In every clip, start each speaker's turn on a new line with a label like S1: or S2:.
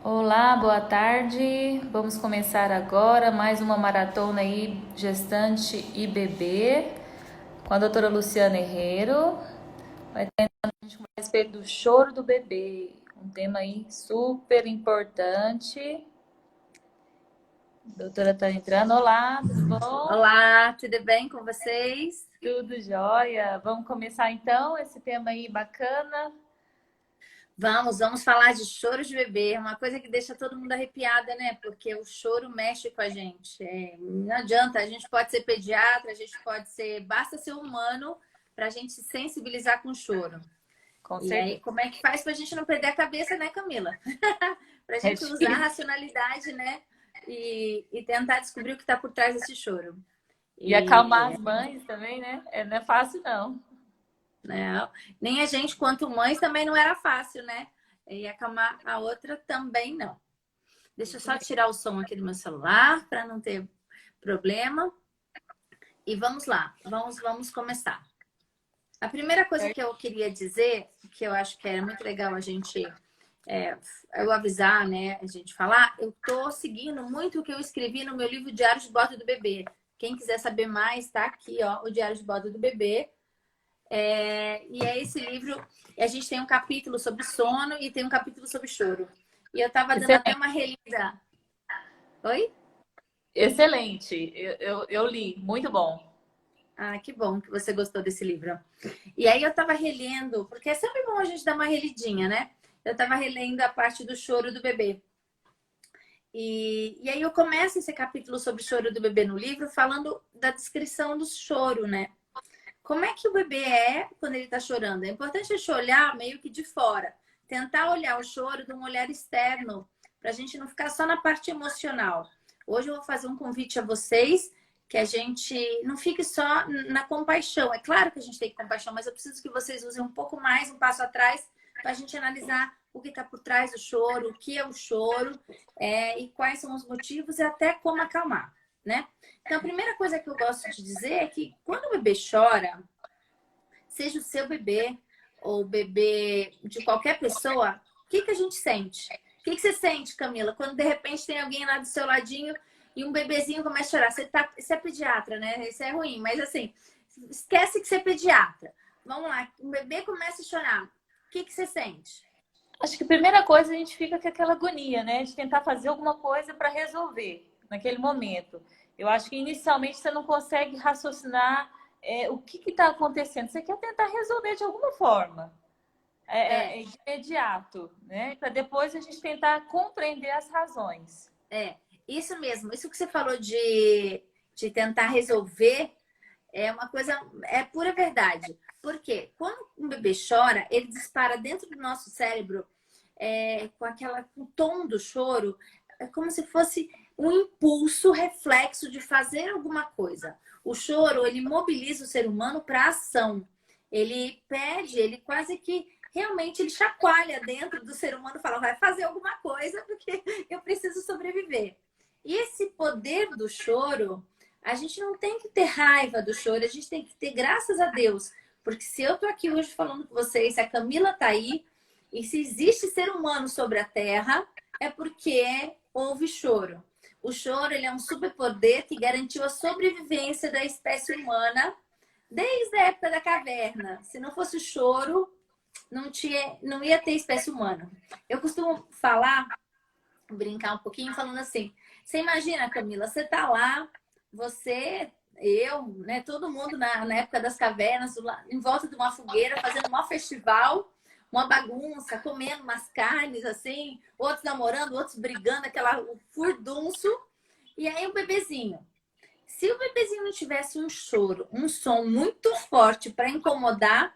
S1: Olá, boa tarde. Vamos começar agora mais uma maratona aí, gestante e bebê, com a doutora Luciana Herrero. Vai estar a gente falar a respeito do choro do bebê, um tema aí super importante. A doutora está entrando. Olá, tudo bom?
S2: Olá, tudo bem com vocês?
S1: Tudo jóia. Vamos começar então esse tema aí bacana.
S2: Vamos falar de choro de bebê, é uma coisa que deixa todo mundo arrepiada, né? Porque o choro mexe com a gente. Não adianta, a gente pode ser pediatra, a gente pode ser, basta ser humano para a gente se sensibilizar com o choro.
S1: Com
S2: E aí,
S1: certeza.
S2: como é que faz para a gente não perder a cabeça, né, Camila? Para a
S1: É
S2: gente usar a
S1: difícil.
S2: racionalidade, né? E tentar descobrir o que está por trás desse choro.
S1: E acalmar
S2: E
S1: as mães também, né? Não é fácil, não.
S2: né? Nem a gente, quanto mães, também não era fácil, né? E acalmar a outra também não. Deixa eu
S1: Isso
S2: só
S1: mesmo.
S2: tirar o som aqui do meu celular para não ter problema. E vamos lá, vamos começar. A primeira coisa que eu queria dizer, que eu acho que é muito legal a gente é, eu avisar, né? A gente falar, eu tô seguindo muito o que eu escrevi no meu livro Diário de Bordo do Bebê. Quem quiser saber mais, tá aqui, ó, o Diário de Bordo do Bebê. E é esse livro, a gente tem um capítulo sobre sono e tem um capítulo sobre choro. E eu estava dando até
S1: Excelente.
S2: uma relida. Oi?
S1: Excelente. Eu li. Muito bom.
S2: Ah, que bom que você gostou desse livro. E aí eu estava relendo, porque é sempre bom a gente dar uma relidinha, né? Eu estava relendo a parte do choro do bebê. E aí eu começo esse capítulo sobre o choro do bebê no livro falando da descrição do choro, né? Como é que o bebê é quando ele está chorando? É importante a gente olhar meio que de fora. Tentar olhar o choro de um olhar externo, para a gente não ficar só na parte emocional. Hoje eu vou fazer um convite a vocês que a gente não fique só na compaixão. É claro que a gente tem compaixão, mas eu preciso que vocês usem um pouco mais, um passo atrás, para a gente analisar o que está por trás do choro, o que é o choro, e quais são os motivos e até como acalmar, né? Então, a primeira coisa que eu gosto de dizer é que quando o bebê chora, seja o seu bebê ou o bebê de qualquer pessoa, o que a gente sente? O que você sente, Camila, quando de repente tem alguém lá do seu ladinho e um bebezinho começa a chorar? Você é pediatra, né? Isso é ruim, mas assim, esquece que você é pediatra. Vamos lá, um bebê começa a chorar. O que você sente?
S1: Acho que a primeira coisa a gente fica com aquela agonia, né? De tentar fazer alguma coisa para resolver naquele momento. Eu acho que inicialmente você não consegue raciocinar o que está acontecendo. Você quer tentar resolver de alguma forma.
S2: É,
S1: De imediato, né? Para depois a gente tentar compreender as razões.
S2: é, isso mesmo. Isso que você falou de tentar resolver é uma coisa, é pura verdade. Porque quando um bebê chora, ele dispara dentro do nosso cérebro com o tom do choro, é como se fosse um impulso reflexo de fazer alguma coisa. O choro, ele mobiliza o ser humano para ação. Ele pede, ele quase que realmente ele chacoalha dentro do ser humano e fala, vai fazer alguma coisa porque eu preciso sobreviver. E esse poder do choro, a gente não tem que ter raiva do choro, a gente tem que ter graças a Deus. Porque se eu tô aqui hoje falando com vocês, se a Camila tá aí, e se existe ser humano sobre a Terra, é porque houve choro. O choro ele é um superpoder que garantiu a sobrevivência da espécie humana desde a época da caverna. Se não fosse o choro, não ia ter espécie humana. Eu costumo falar, brincar um pouquinho, falando assim: você imagina, Camila, você tá lá, você, eu, né, todo mundo na época das cavernas, em volta de uma fogueira, fazendo um festival, uma bagunça, comendo umas carnes assim, outros namorando, outros brigando, o furdunço. E aí o bebezinho. Se o bebezinho não tivesse um choro, um som muito forte para incomodar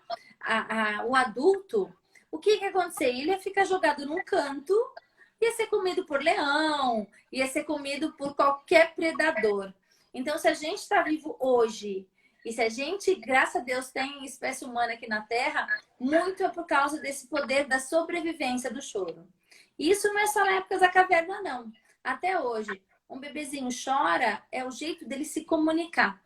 S2: o adulto, o que ia acontecer? Ele ia ficar jogado num canto, ia ser comido por leão, ia ser comido por qualquer predador. Então, se a gente está vivo hoje e se a gente, graças a Deus, tem espécie humana aqui na Terra, muito é por causa desse poder da sobrevivência do choro. E isso não é só na época da caverna, não. Até hoje, um bebezinho chora, é o jeito dele se comunicar.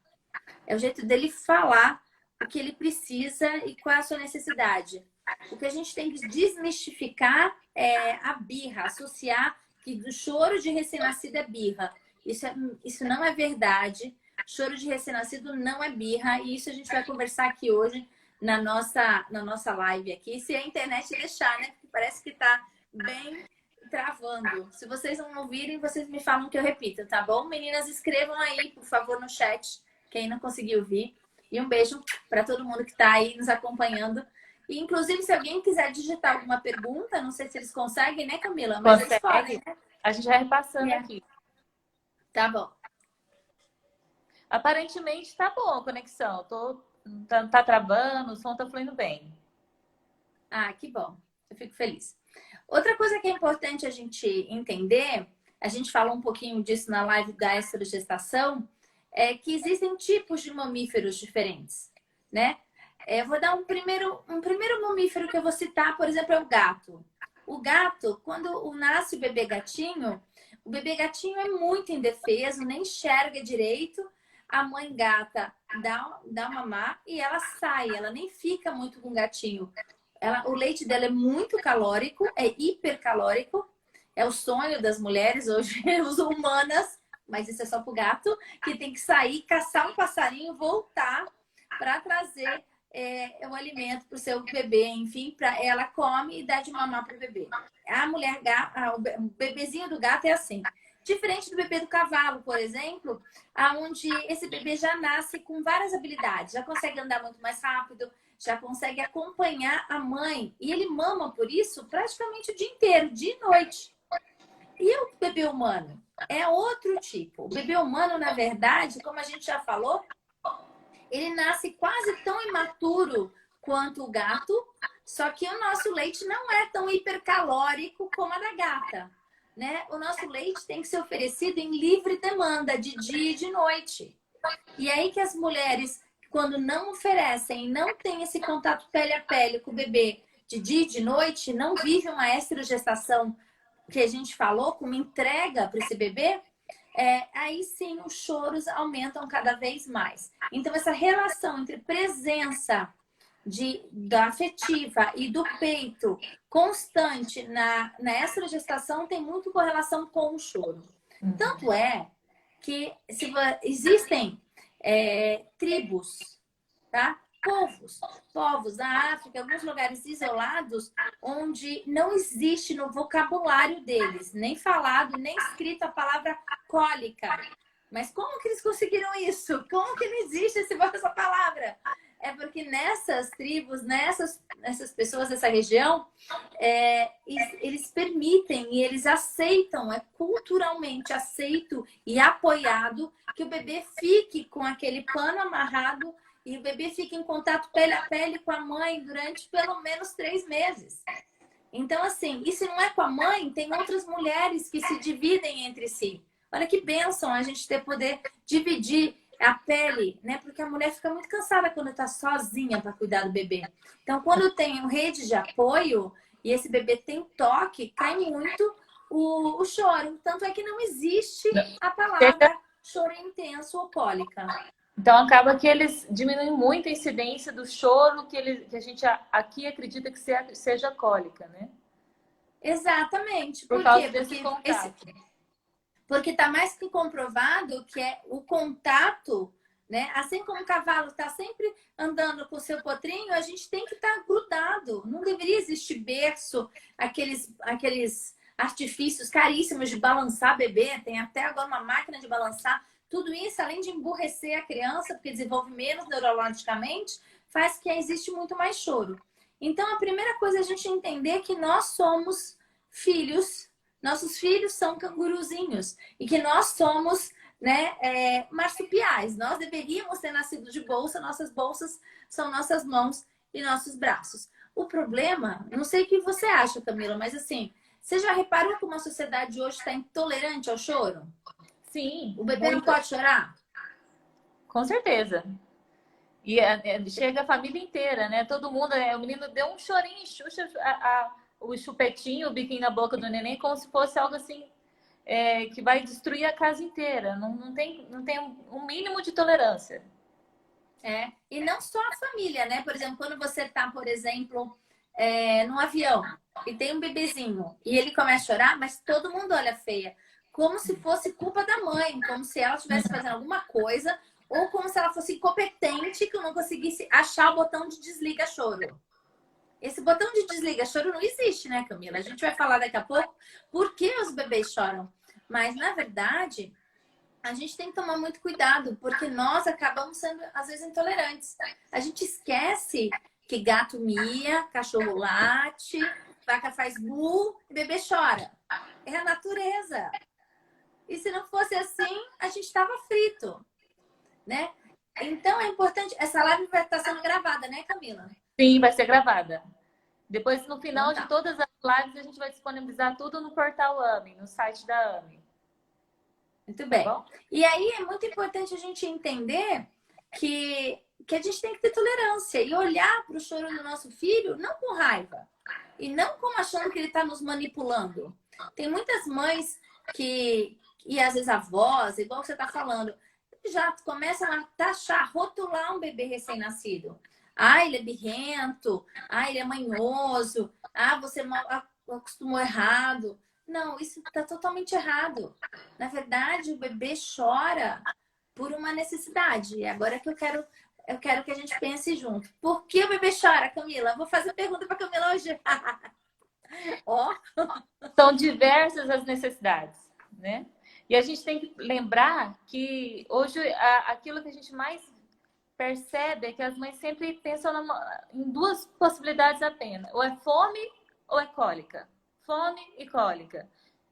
S2: É o jeito dele falar o que ele precisa e qual é a sua necessidade. O que a gente tem que desmistificar é a birra, associar que do choro de recém-nascido é birra. Isso não é verdade. Choro de recém-nascido não é birra. E isso a gente vai conversar aqui hoje na nossa live aqui. Se a internet deixar, né? Porque parece que tá bem travando. Se vocês não ouvirem, vocês me falam que eu repito, tá bom? Meninas, escrevam aí, por favor, no chat, quem não conseguiu vir. E um beijo para todo mundo que está aí nos acompanhando. E, inclusive, se alguém quiser digitar alguma pergunta, não sei se eles conseguem, né, Camila? Mas eles podem, né?
S1: A gente vai repassando aqui.
S2: Tá bom.
S1: Aparentemente tá bom a conexão. Tá travando, o som tá fluindo bem.
S2: Ah, que bom. Eu fico feliz. Outra coisa que é importante a gente entender, a gente falou um pouquinho disso na live da estrogestação, é que existem tipos de mamíferos diferentes, né? Eu vou dar um primeiro mamífero que eu vou citar, por exemplo, é o gato. O gato, quando nasce o bebê gatinho é muito indefeso, nem enxerga direito. A mãe gata dá mamar e ela sai, ela nem fica muito com o gatinho. O leite dela é muito calórico, é hipercalórico. É o sonho das mulheres hoje, os humanas, mas isso é só pro gato, que tem que sair, caçar um passarinho, voltar para trazer o alimento para o seu bebê, enfim, para ela come e dá de mamar para o bebê. A mulher gata, o bebezinho do gato é assim. Diferente do bebê do cavalo, por exemplo, onde esse bebê já nasce com várias habilidades, já consegue andar muito mais rápido, já consegue acompanhar a mãe. E ele mama por isso praticamente o dia inteiro, dia e noite. E o bebê humano? É outro tipo. O bebê humano, na verdade, como a gente já falou, ele nasce quase tão imaturo quanto o gato, só que o nosso leite não é tão hipercalórico como a da gata, né? O nosso leite tem que ser oferecido em livre demanda, de dia e de noite. E aí que as mulheres, quando não oferecem, não têm esse contato pele a pele com o bebê de dia e de noite, não vivem uma estrogestação que a gente falou, com uma entrega para esse bebê, aí sim os choros aumentam cada vez mais. Então, essa relação entre presença da afetiva e do peito constante na estrogestação tem muito correlação com o choro. Tanto é que existem tribos, tá? Povos da África, alguns lugares isolados, onde não existe no vocabulário deles, nem falado, nem escrito a palavra cólica. Mas como que eles conseguiram isso? Como que não existe essa palavra? É porque nessas tribos, nessas pessoas dessa região, eles permitem e eles aceitam, é culturalmente aceito e apoiado que o bebê fique com aquele pano amarrado e o bebê fica em contato pele a pele com a mãe durante pelo menos 3 meses. Então, assim, e se não é com a mãe, tem outras mulheres que se dividem entre si. Olha que bênção a gente poder dividir a pele, né? Porque a mulher fica muito cansada quando está sozinha para cuidar do bebê. Então, quando tem rede de apoio e esse bebê tem toque, cai muito o choro. Tanto é que não existe a palavra choro intenso ou cólica.
S1: Então, acaba que eles diminuem muito a incidência do choro que a gente aqui acredita que seja cólica, né?
S2: Exatamente.
S1: Por causa desse contato.
S2: Porque está mais que comprovado que é o contato, né? Assim como o cavalo está sempre andando com o seu potrinho, a gente tem que estar grudado. Não deveria existir berço, aqueles artifícios caríssimos de balançar bebê. Tem até agora uma máquina de balançar. Tudo isso, além de emburrecer a criança, porque desenvolve menos neurologicamente, faz que existe muito mais choro. Então, a primeira coisa é a gente entender que nós somos filhos, nossos filhos são canguruzinhos e que nós somos, né, marsupiais. Nós deveríamos ter nascido de bolsa, nossas bolsas são nossas mãos e nossos braços. O problema, não sei o que você acha, Camila, mas assim, você já reparou como a sociedade hoje está intolerante ao choro?
S1: Sim.
S2: O bebê não pode chorar?
S1: Com certeza. E chega a família inteira, né? Todo mundo, o menino deu um chorinho, xuxa o chupetinho, o biquinho na boca do neném, como se fosse algo assim que vai destruir a casa inteira. Não tem um mínimo de tolerância.
S2: E não só a família, né? Por exemplo, quando você tá, por exemplo, num avião e tem um bebezinho e ele começa a chorar, mas todo mundo olha feia. Como se fosse culpa da mãe, como se ela estivesse fazendo alguma coisa ou como se ela fosse incompetente que não conseguisse achar o botão de desliga choro. Esse botão de desliga choro não existe, né, Camila? A gente vai falar daqui a pouco por que os bebês choram. Mas, na verdade, a gente tem que tomar muito cuidado, porque nós acabamos sendo, às vezes, intolerantes. A gente esquece que gato mia, cachorro late, vaca faz bu e bebê chora. É a natureza. E se não fosse assim, a gente estava frito, né? Então, é importante... Essa live vai estar sendo gravada, né, Camila?
S1: Sim, vai ser gravada. Depois, no
S2: Então
S1: final de
S2: tá.
S1: todas as lives, a gente vai disponibilizar tudo no portal AME, no site da AME.
S2: Muito
S1: Tá
S2: bem.
S1: bom?
S2: E aí é muito importante a gente entender que a gente tem que ter tolerância e olhar para o choro do nosso filho não com raiva e não como achando que ele está nos manipulando. Tem muitas mães e às vezes avós, igual você está falando, já começam a taxar, rotular um bebê recém-nascido. Ah, ele é birrento. Ah, ele é manhoso. Ah, você acostumou errado. Não, isso está totalmente errado. Na verdade, o bebê chora por uma necessidade. E agora que eu quero que a gente pense junto. Por que o bebê chora, Camila? Vou fazer pergunta para Camila hoje. Ó,
S1: São diversas as necessidades, né? E a gente tem que lembrar que hoje aquilo que a gente mais percebe é que as mães sempre pensam em duas possibilidades apenas. Ou é fome ou é cólica. Fome e cólica.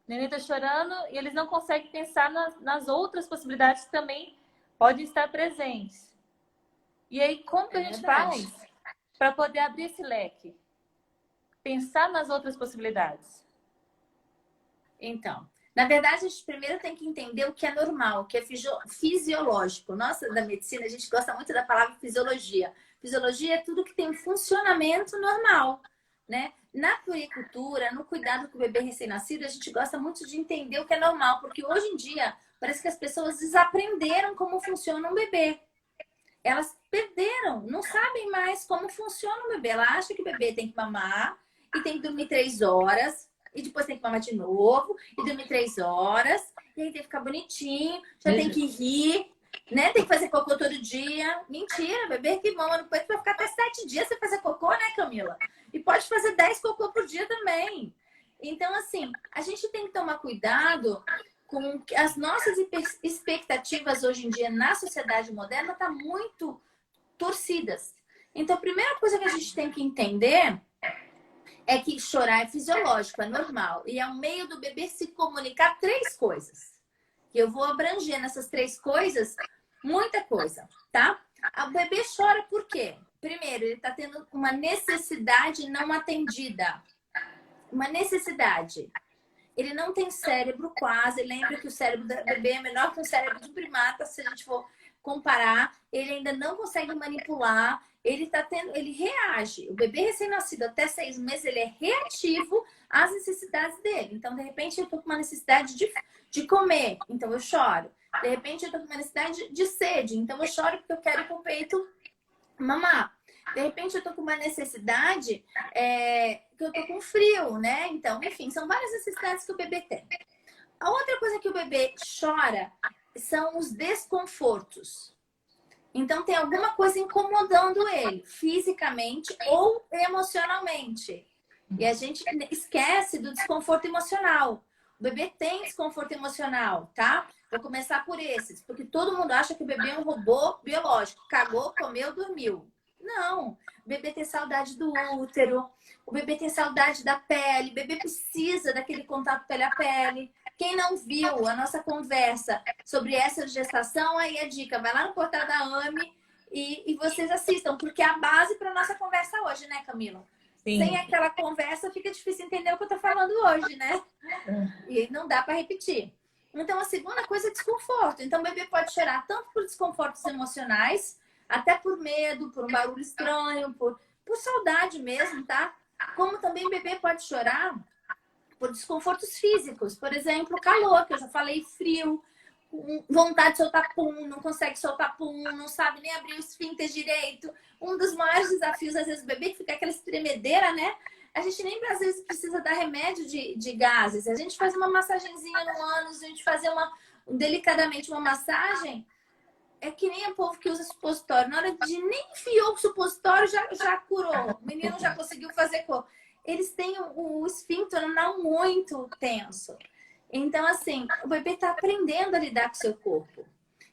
S1: O neném tá chorando e eles não conseguem pensar nas outras possibilidades que também podem estar presentes. E aí, como que
S2: é
S1: a gente
S2: verdade.
S1: faz para poder abrir esse leque? Pensar nas outras possibilidades.
S2: Então, na verdade, a gente primeiro tem que entender o que é normal, o que é fisiológico. Nossa, da medicina, a gente gosta muito da palavra fisiologia. Fisiologia é tudo que tem um funcionamento normal, né? Na puericultura, no cuidado com o bebê recém-nascido, a gente gosta muito de entender o que é normal, porque hoje em dia parece que as pessoas desaprenderam como funciona um bebê. Elas perderam, não sabem mais como funciona o bebê. Ela acha que o bebê tem que mamar e tem que dormir 3 horas, e depois tem que mamar de novo, e dormir 3 horas, e aí tem que ficar bonitinho, já tem que rir, né? Tem que fazer cocô todo dia. Mentira, bebê que mama no peito vai ficar até 7 dias sem fazer cocô, né, Camila? E pode fazer 10 cocô por dia também. Então, assim, a gente tem que tomar cuidado com as nossas expectativas hoje em dia na sociedade moderna tá muito torcidas. Então, a primeira coisa que a gente tem que entender é que chorar é fisiológico, é normal. E é um meio do bebê se comunicar 3 coisas. E eu vou abranger nessas 3 coisas muita coisa, tá? O bebê chora por quê? Primeiro, ele está tendo uma necessidade não atendida. Uma necessidade. Ele não tem cérebro quase. Lembra que o cérebro do bebê é menor que o cérebro do primata, se a gente for comparar. Ele ainda não consegue manipular. Ele reage. O bebê recém-nascido até 6 meses, ele é reativo às necessidades dele. Então, de repente, eu tô com uma necessidade de comer, então eu choro. De repente, eu tô com uma necessidade de sede, então eu choro porque eu quero ir com o peito mamar. De repente, eu tô com uma necessidade que eu tô com frio, né? Então, enfim, são várias necessidades que o bebê tem. A outra coisa que o bebê chora são os desconfortos. Então, tem alguma coisa incomodando ele, fisicamente ou emocionalmente. E a gente esquece do desconforto emocional. O bebê tem desconforto emocional, tá? Vou começar por esses, porque todo mundo acha que o bebê é um robô biológico. Cagou, comeu, dormiu. Não. O bebê tem saudade do útero, o bebê tem saudade da pele, o bebê precisa daquele contato pele a pele. Quem não viu a nossa conversa sobre essa gestação, aí a dica, vai lá no portal da AME e vocês assistam, porque é a base para nossa conversa hoje, né, Camila? Sem
S1: Sim.
S2: aquela conversa, fica difícil entender o que eu tô falando hoje, né? E não dá para repetir. Então, a segunda coisa é desconforto. Então, o bebê pode chorar tanto por desconfortos emocionais, até por medo, por um barulho estranho, por saudade mesmo, tá? Como também o bebê pode chorar por desconfortos físicos. Por exemplo, calor, que eu já falei, frio. vontade de soltar pum, não consegue soltar pum, não sabe nem abrir o esfíncter direito. Um dos maiores desafios, às vezes, do bebê, que fica aquela estremedeira, né? A gente nem às vezes precisa dar remédio de gases. A gente faz uma massagenzinha no ânus, a gente fazer delicadamente uma massagem. É que nem o povo que usa supositório. Na hora de nem enfiou o supositório, já curou. O menino já conseguiu fazer cor. Eles têm o esfíncter não muito tenso. Então, assim, o bebê está aprendendo a lidar com o seu corpo.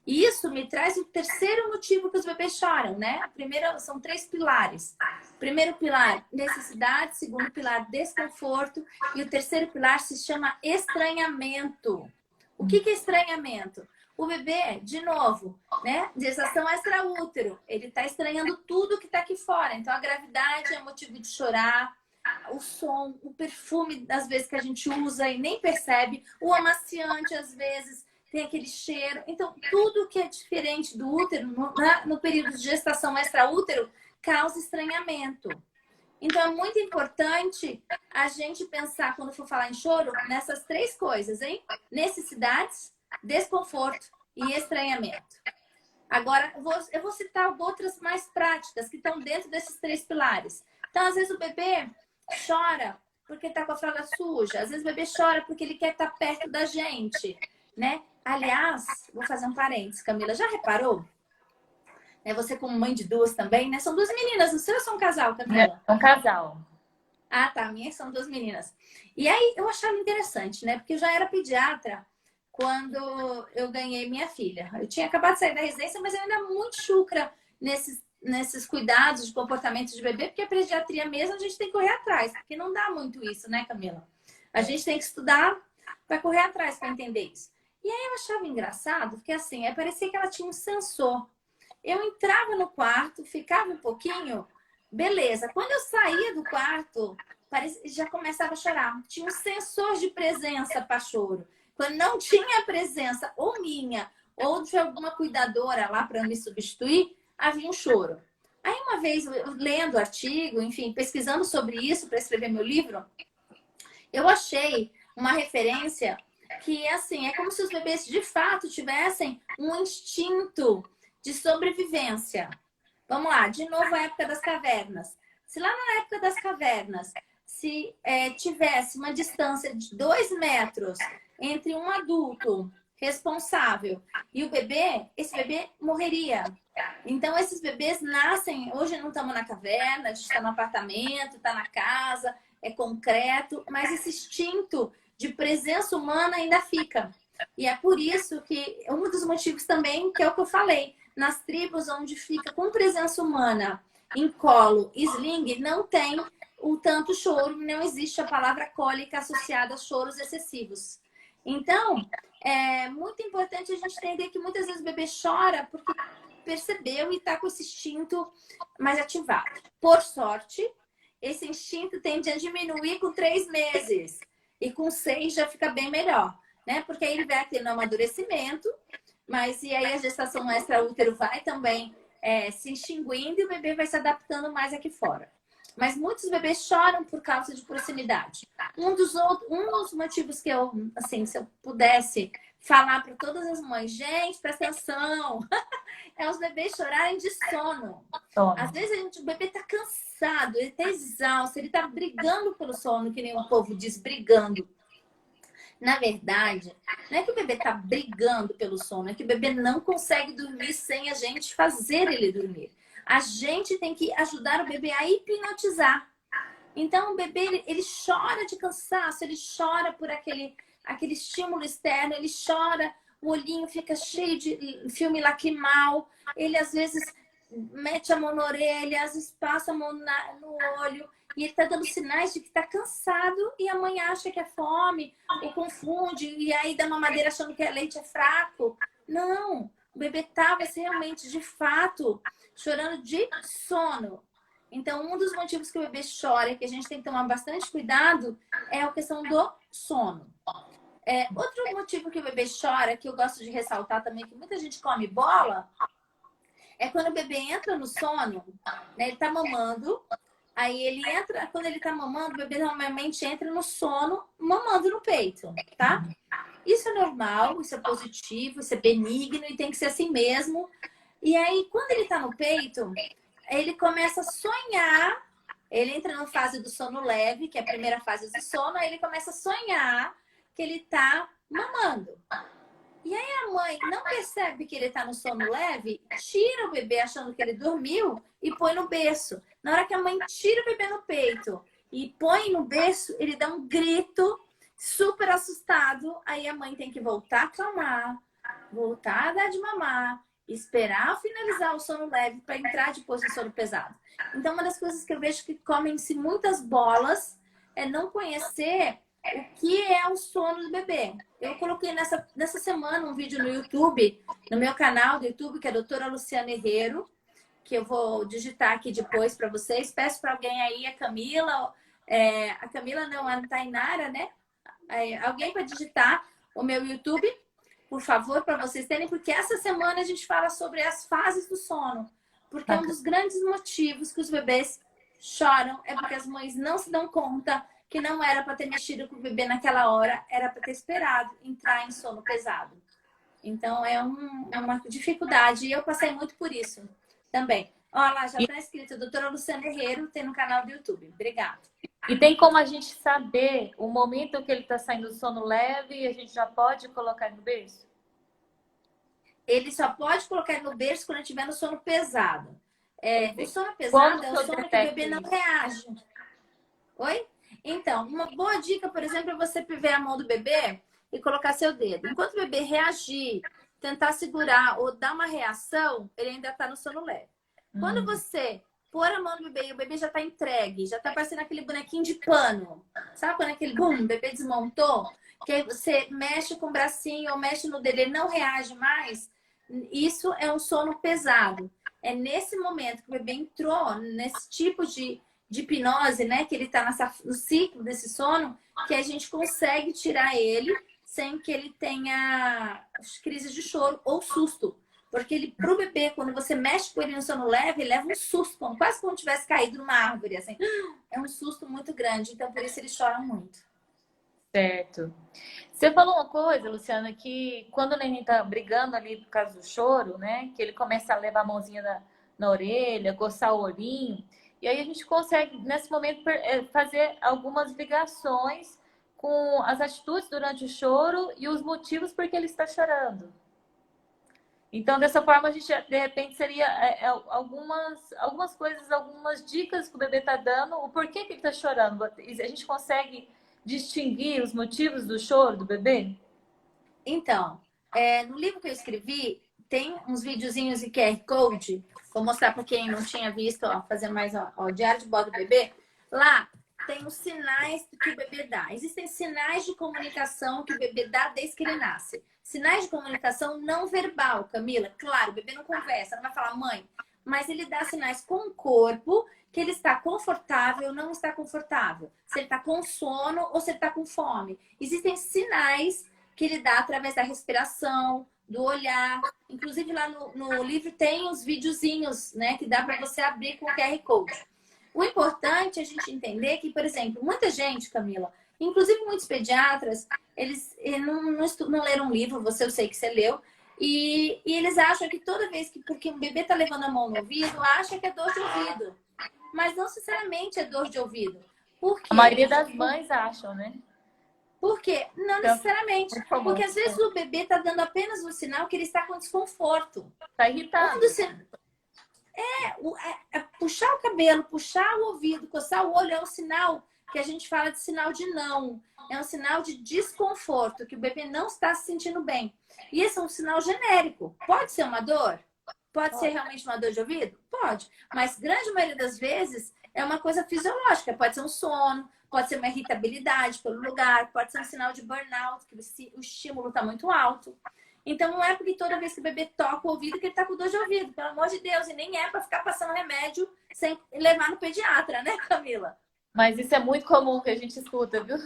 S2: E isso me traz o terceiro motivo que os bebês choram, né? Primeiro, são 3 pilares. Primeiro pilar, necessidade. Segundo pilar, desconforto. E o terceiro pilar se chama estranhamento. O que é estranhamento? O bebê, de novo, né? Gestação extraútero. Ele está estranhando tudo que está aqui fora. Então, a gravidade é motivo de chorar. O som, o perfume, às vezes, que a gente usa e nem percebe. O amaciante, às vezes, tem aquele cheiro. Então, tudo que é diferente do útero, no período de gestação extraútero, causa estranhamento. Então, é muito importante a gente pensar, quando for falar em choro, nessas 3 coisas, hein? Necessidades, desconforto e estranhamento. Agora, eu vou citar outras mais práticas que estão dentro desses 3 pilares. Então, às vezes, o bebê chora porque está com a fralda suja. Às vezes, o bebê chora porque ele quer estar perto da gente, né? Aliás, vou fazer um parênteses, Camila. Já reparou? Você como mãe de 2 também, né? São 2 meninas. Os seus são um casal, Camila?
S1: É um casal.
S2: Ah, tá. Minhas são 2 meninas. E aí, eu achava interessante, né? Porque eu já era pediatra quando eu ganhei minha filha. Eu tinha acabado de sair da residência, mas eu ainda muito chucra nesses cuidados de comportamento de bebê, porque a pediatria mesmo a gente tem que correr atrás, porque não dá muito isso, né, Camila? A gente tem que estudar para correr atrás para entender isso. E aí eu achava engraçado, porque assim, parecia que ela tinha um sensor. Eu entrava no quarto, ficava um pouquinho, beleza. Quando eu saía do quarto, já começava a chorar. Tinha um sensor de presença para choro. Quando não tinha presença ou minha ou de alguma cuidadora lá para me substituir, havia um choro. Aí uma vez, lendo artigo, enfim, pesquisando sobre isso para escrever meu livro, eu achei uma referência que, assim, é como se os bebês de fato tivessem um instinto de sobrevivência. Vamos lá, de novo a época das cavernas. Se lá na época das cavernas, se tivesse uma distância de 2 metros entre um adulto responsável e o bebê, esse bebê morreria. Então, esses bebês nascem... Hoje não estamos na caverna, a gente está no apartamento, está na casa, é concreto, mas esse instinto de presença humana ainda fica. E é por isso que um dos motivos também, que é o que eu falei, nas tribos onde fica com presença humana em colo e sling, não tem o tanto choro, não existe a palavra cólica associada a choros excessivos. Então, é muito importante a gente entender que muitas vezes o bebê chora porque percebeu e está com esse instinto mais ativado. Por sorte, esse instinto tende a diminuir com 3 meses. E com 6 já fica bem melhor, né? Porque aí ele vai tendo amadurecimento, mas e aí a gestação extraútero vai também se extinguindo e o bebê vai se adaptando mais aqui fora. Mas muitos bebês choram por causa de proximidade. Um dos motivos que eu, assim, se eu pudesse falar para todas as mães, gente, presta atenção, é os bebês chorarem de sono. Às vezes o bebê está cansado, ele está exausto, ele está brigando pelo sono, que nem o povo diz, brigando. Na verdade, não é que o bebê está brigando pelo sono, é que o bebê não consegue dormir sem a gente fazer ele dormir. A gente tem que ajudar o bebê a hipnotizar. Então, o bebê, ele chora de cansaço, ele chora por aquele estímulo externo, ele chora, o olhinho fica cheio de filme lacrimal, ele às vezes mete a mão na orelha, às vezes passa a mão no olho, e ele está dando sinais de que está cansado e a mãe acha que é fome, ou confunde, e aí dá mamadeira achando que o leite é fraco. Não, o bebê estava realmente, de fato, chorando de sono. Então, um dos motivos que o bebê chora e que a gente tem que tomar bastante cuidado é a questão do sono. Outro motivo que o bebê chora, que eu gosto de ressaltar também, que muita gente come bola, é quando o bebê entra no sono, né? Ele tá mamando, aí ele entra, quando ele tá mamando, o bebê normalmente entra no sono mamando no peito, tá? Isso é normal, isso é positivo, isso é benigno e tem que ser assim mesmo. E aí, quando ele tá no peito, ele começa a sonhar. Ele entra na fase do sono leve, que é a primeira fase do sono, aí ele começa a sonhar que ele tá mamando. E aí a mãe não percebe que ele tá no sono leve, tira o bebê achando que ele dormiu e põe no berço. Na hora que a mãe tira o bebê no peito e põe no berço, ele dá um grito super assustado. Aí a mãe tem que voltar a acalmar, voltar a dar de mamar, esperar finalizar o sono leve para entrar depois no sono pesado. Então, uma das coisas que eu vejo que comem-se muitas bolas é não conhecer o que é o sono do bebê. Eu coloquei nessa semana um vídeo no YouTube, no meu canal do YouTube, que é a doutora Luciana Herrero, que eu vou digitar aqui depois para vocês. Peço para alguém aí, a Camila, a Camila não, a Tainara, né? Alguém para digitar o meu YouTube, por favor, para vocês terem, porque essa semana a gente fala sobre as fases do sono. Porque um dos grandes motivos que os bebês choram é porque as mães não se dão conta que não era para ter mexido com o bebê naquela hora, era para ter esperado entrar em sono pesado. Então, é uma dificuldade. E eu passei muito por isso também. Olha lá, já está escrito, doutora Luciana Herrero, tem no canal do YouTube. Obrigada.
S1: E tem como a gente saber o momento que ele está saindo do sono leve e a gente já pode colocar no berço?
S2: Ele só pode colocar no berço quando estiver no sono pesado. O sono pesado é o sono que o bebê não reage. Oi? Então, uma boa dica, por exemplo, é você ver a mão do bebê e colocar seu dedo. Enquanto o bebê reagir, tentar segurar ou dar uma reação, ele ainda está no sono leve. Quando você pôr a mão no bebê e o bebê já está entregue, já está parecendo aquele bonequinho de pano. Sabe quando aquele o bebê desmontou? Que aí você mexe com o bracinho ou mexe no dedo, ele não reage mais. Isso é um sono pesado. É nesse momento que o bebê entrou nesse tipo de hipnose, né? Que ele está no ciclo desse sono, que a gente consegue tirar ele sem que ele tenha crises de choro ou susto. Porque ele, pro bebê, quando você mexe com ele no sono leve, ele leva um susto, quase como tivesse caído numa árvore, assim. É um susto muito grande, então por isso ele chora muito.
S1: Certo. Você falou uma coisa, Luciana, que quando o neném tá brigando ali por causa do choro, né? Que ele começa a levar a mãozinha na orelha, coçar o olhinho. E aí a gente consegue, nesse momento, fazer algumas ligações com as atitudes durante o choro e os motivos por que ele está chorando. Então, dessa forma, a gente, de repente, seria algumas coisas, algumas dicas que o bebê está dando, o porquê que ele está chorando. A gente consegue distinguir os motivos do choro do bebê?
S2: Então, no livro que eu escrevi, tem uns videozinhos em QR Code. Vou mostrar para quem não tinha visto, ó, fazer mais o diário de bordo do bebê. Lá tem os sinais que o bebê dá. Existem sinais de comunicação que o bebê dá desde que ele nasce. Sinais de comunicação não verbal, Camila. Claro, o bebê não conversa, não vai falar mãe. Mas ele dá sinais com o corpo que ele está confortável ou não está confortável. Se ele está com sono ou se ele está com fome. Existem sinais que ele dá através da respiração, do olhar. Inclusive lá no livro tem os videozinhos, né? Que dá para você abrir com o QR Code. O importante é a gente entender que, por exemplo, muita gente, Camila, inclusive muitos pediatras, eles não leram um livro, eu sei que você leu, e eles acham que toda vez porque um bebê está levando a mão no ouvido, acha que é dor de ouvido. Mas não sinceramente é dor de ouvido. Por quê?
S1: A maioria das mães acham, né?
S2: Por quê? Não necessariamente. Porque às vezes o bebê está dando apenas um sinal que ele está com desconforto.
S1: Está irritado.
S2: Puxar o cabelo, puxar o ouvido, coçar o olho é um sinal que a gente fala de sinal de não. É um sinal de desconforto, que o bebê não está se sentindo bem. E esse é um sinal genérico. Pode ser uma dor? Pode ser realmente uma dor de ouvido? Pode. Mas grande maioria das vezes é uma coisa fisiológica. Pode ser um sono, pode ser uma irritabilidade pelo lugar, pode ser um sinal de burnout, que o estímulo está muito alto. Então, não é porque toda vez que o bebê toca o ouvido que ele tá com dor de ouvido, pelo amor de Deus. E nem é para ficar passando remédio sem levar no pediatra, né, Camila?
S1: Mas isso é muito comum que a gente escuta, viu?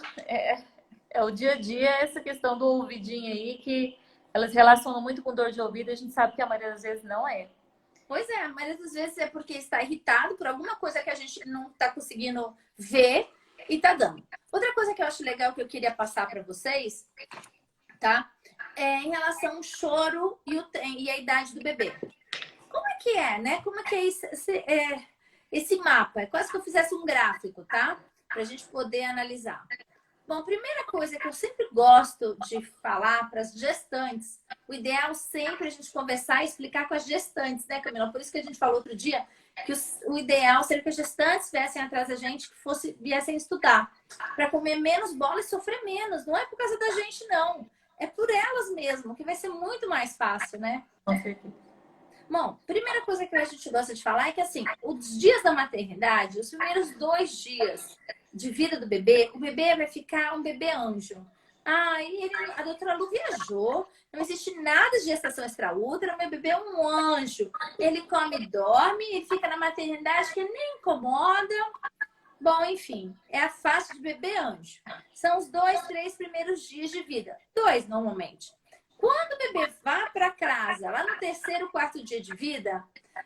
S1: É o dia a dia, essa questão do ouvidinho aí, que elas relacionam muito com dor de ouvido, a gente sabe que a maioria das vezes não é.
S2: Pois é, a maioria das vezes é porque está irritado por alguma coisa que a gente não está conseguindo ver e tá dando. Outra coisa que eu acho legal que eu queria passar para vocês tá? Em relação ao choro e a idade do bebê. Como é que é, né? Como é que é esse mapa? É quase que eu fizesse um gráfico, tá? Pra gente poder analisar. Bom, a primeira coisa que eu sempre gosto de falar para as gestantes, o ideal sempre é a gente conversar e explicar com as gestantes, né, Camila? Por isso que a gente falou outro dia que o ideal seria que as gestantes viessem atrás da gente, que viessem estudar, para comer menos bola e sofrer menos. Não é por causa da gente, não. É por elas mesmo, que vai ser muito mais fácil, né?
S1: Com certeza.
S2: Bom, primeira coisa que a gente gosta de falar é que, assim, os dias da maternidade, os primeiros 2 dias de vida do bebê, o bebê vai ficar um bebê anjo. Ah, a doutora Lu viajou, não existe nada de gestação extraútero, meu bebê é um anjo. Ele come e dorme, ele fica na maternidade que nem incomoda. Bom, enfim, é a fase de bebê anjo. São os 2, 3 primeiros dias de vida. 2, normalmente. Quando o bebê vai para casa, lá no 3º, 4º dia de vida,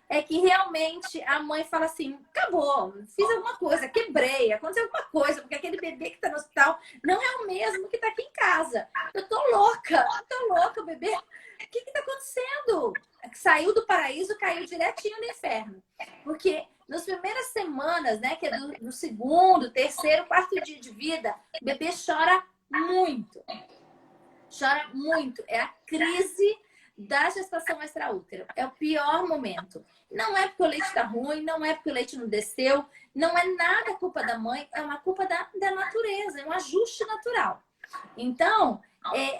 S2: é que realmente a mãe fala assim, acabou, fiz alguma coisa, quebrei, aconteceu alguma coisa, porque aquele bebê que está no hospital não é o mesmo que está aqui em casa. Eu tô louca, bebê. O que está acontecendo? Saiu do paraíso, caiu direitinho no inferno. Porque nas primeiras semanas, né, que é do 2º, 3º, 4º dia de vida, o bebê chora muito. Chora muito. É a crise da gestação extraútero. É o pior momento. Não é porque o leite está ruim, não é porque o leite não desceu, não é nada culpa da mãe, é uma culpa da natureza, é um ajuste natural. Então,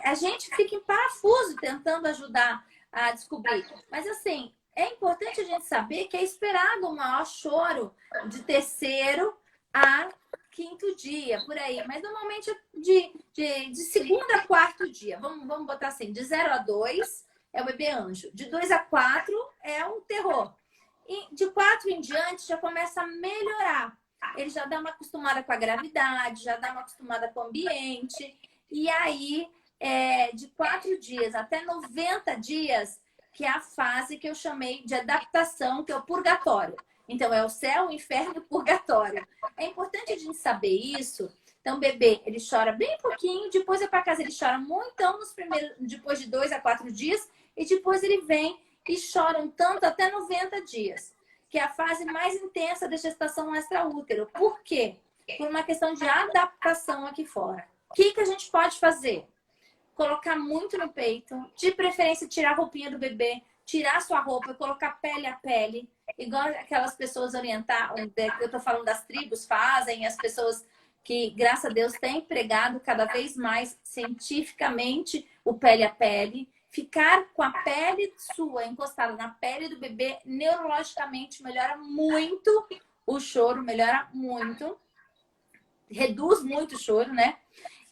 S2: a gente fica em parafuso tentando ajudar a descobrir. Mas, assim, é importante a gente saber que é esperado um maior choro de 3º a 5º dia, por aí. Mas normalmente de 2º a 4º dia. Vamos botar assim, de 0 a 2 é o bebê anjo. De 2 a 4 é um terror. E de 4 em diante já começa a melhorar. Ele já dá uma acostumada com a gravidade, já dá uma acostumada com o ambiente. E aí, de 4 dias até 90 dias, que é a fase que eu chamei de adaptação, que é o purgatório. Então, é o céu, o inferno e o purgatório. É importante a gente saber isso. Então, o bebê, ele chora bem pouquinho, depois é para casa, ele chora muito, então, depois de 2 a 4 dias, e depois ele vem e chora um tanto até 90 dias, que é a fase mais intensa da gestação extraútero. Por quê? Por uma questão de adaptação aqui fora. O que a gente pode fazer? Colocar muito no peito, de preferência tirar a roupinha do bebê, tirar sua roupa e colocar pele a pele, igual aquelas pessoas orientais, eu tô falando das tribos fazem, as pessoas que, graças a Deus, têm empregado cada vez mais cientificamente o pele a pele. Ficar com a pele sua encostada na pele do bebê, neurologicamente melhora muito o choro, melhora muito, reduz muito o choro, né?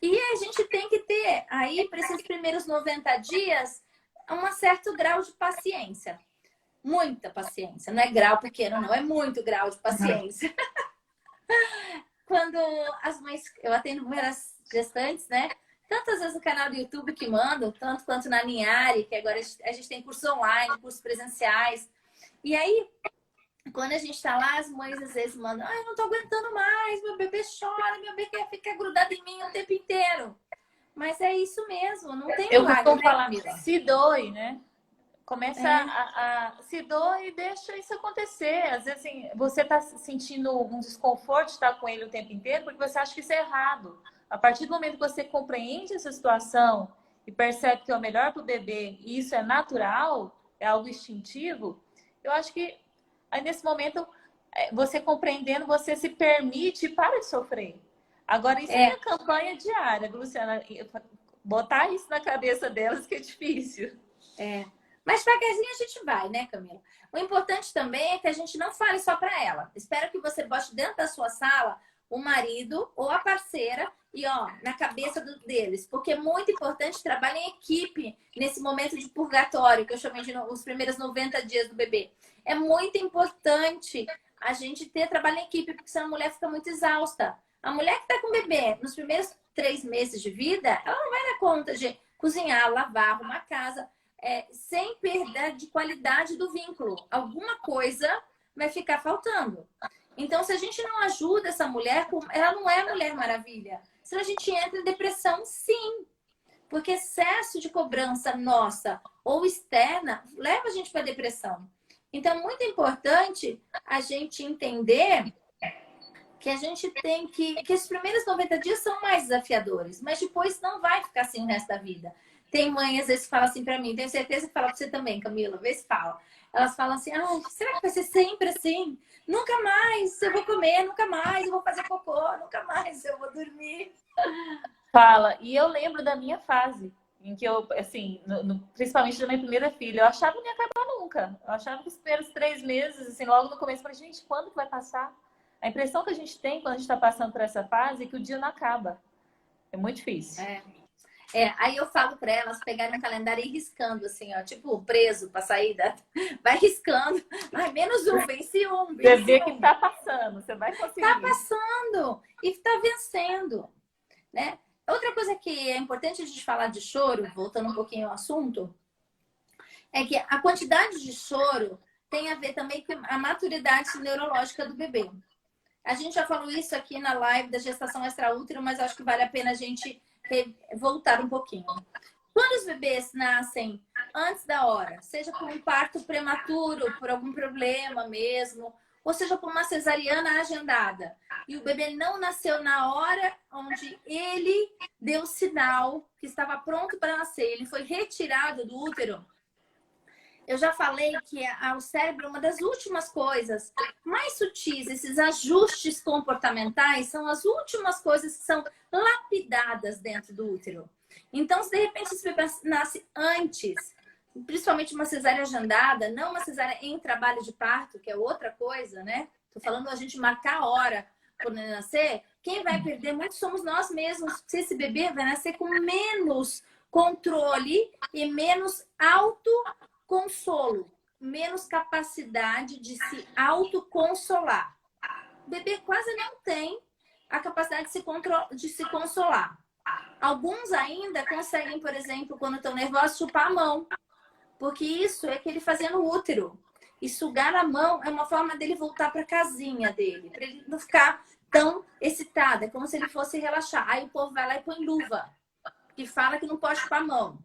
S2: E a gente tem que ter aí, para esses primeiros 90 dias, um certo grau de paciência. Muita paciência. Não é grau pequeno, não. É muito grau de paciência. Quando as mães... Eu atendo muitas gestantes, né? Tantas vezes no canal do YouTube que mandam, tanto quanto na Linhare, que agora a gente tem cursos online, cursos presenciais. E aí, quando a gente tá lá, as mães às vezes mandam, eu não tô aguentando mais, meu bebê chora, meu bebê quer ficar grudado em mim o tempo inteiro. Mas é isso mesmo, não tem milagre,
S1: costumo
S2: né,
S1: falar,
S2: Camila?
S1: se doe, né? Começa a se doe e deixa isso acontecer. Às vezes assim, você está sentindo um desconforto de estar com ele o tempo inteiro porque você acha que isso é errado. A partir do momento que você compreende essa situação e percebe que é o melhor para o bebê e isso é natural, é algo instintivo, eu acho que aí nesse momento, você compreendendo, você se permite e para de sofrer. Agora, isso é minha campanha diária, Luciana. Botar isso na cabeça delas que é difícil.
S2: Mas devagarzinho a gente vai, né, Camila? O importante também é que a gente não fale só para ela. Espero que você bote dentro da sua sala o marido ou a parceira e, ó, na cabeça deles. Porque é muito importante trabalhar em equipe nesse momento de purgatório, que eu chamei de os primeiros 90 dias do bebê. É muito importante a gente ter trabalho em equipe, porque senão a mulher fica muito exausta. A mulher que está com o bebê nos primeiros 3 meses de vida, ela não vai dar conta de cozinhar, lavar, arrumar casa, sem perder de qualidade do vínculo. Alguma coisa vai ficar faltando. Então, se a gente não ajuda essa mulher, ela não é Mulher Maravilha. Senão a gente entra em depressão, sim. Porque excesso de cobrança nossa ou externa leva a gente para depressão. Então, muito importante a gente entender que a gente tem que os primeiros 90 dias são mais desafiadores, mas depois não vai ficar assim o resto da vida. Tem mãe, às vezes, que fala assim para mim, tenho certeza que fala para você também, Camila, vê se fala. Elas falam assim, será que vai ser sempre assim? Nunca mais eu vou comer, nunca mais eu vou fazer cocô, nunca mais eu vou dormir.
S1: Fala, e eu lembro da minha fase, em que eu, assim, principalmente da minha primeira filha, eu achava que não ia acabar nunca. Eu achava que os primeiros 3 meses, assim, logo no começo, eu falei, gente, quando que vai passar? A impressão que a gente tem quando a gente está passando por essa fase é que o dia não acaba. É muito difícil.
S2: Aí eu falo para elas pegarem um calendário e ir riscando, assim, ó, tipo preso para saída. Vai riscando. Ai, menos um, vence um,
S1: Você
S2: vence
S1: vê
S2: um.
S1: que tá passando, você vai conseguir.
S2: Tá passando e tá vencendo, né? Outra coisa que é importante a gente falar de choro, voltando um pouquinho ao assunto, é que a quantidade de choro tem a ver também com a maturidade neurológica do bebê. A gente já falou isso aqui na live da gestação extraútero, mas acho que vale a pena a gente voltar um pouquinho. Quando os bebês nascem antes da hora, seja por um parto prematuro, por algum problema mesmo, ou seja por uma cesariana agendada, e o bebê não nasceu na hora onde ele deu sinal que estava pronto para nascer, ele foi retirado do útero. Eu já falei que o cérebro, uma das últimas coisas mais sutis, esses ajustes comportamentais, são as últimas coisas que são lapidadas dentro do útero. Então, se de repente esse bebê nasce antes, principalmente uma cesárea agendada, não uma cesárea em trabalho de parto, que é outra coisa, né? Tô falando a gente marcar a hora quando ele nascer, quem vai perder muito somos nós mesmos. Se esse bebê vai nascer com menos controle e menos autoconsolo, menos capacidade de se autoconsolar. O bebê quase não tem a capacidade de se consolar. Alguns ainda conseguem, por exemplo, quando estão nervosos, chupar a mão. Porque isso é que ele fazia no útero. E sugar a mão é uma forma dele voltar para a casinha dele. Para ele não ficar tão excitado. É como se ele fosse relaxar. Aí o povo vai lá e põe luva. Que fala que não pode chupar a mão.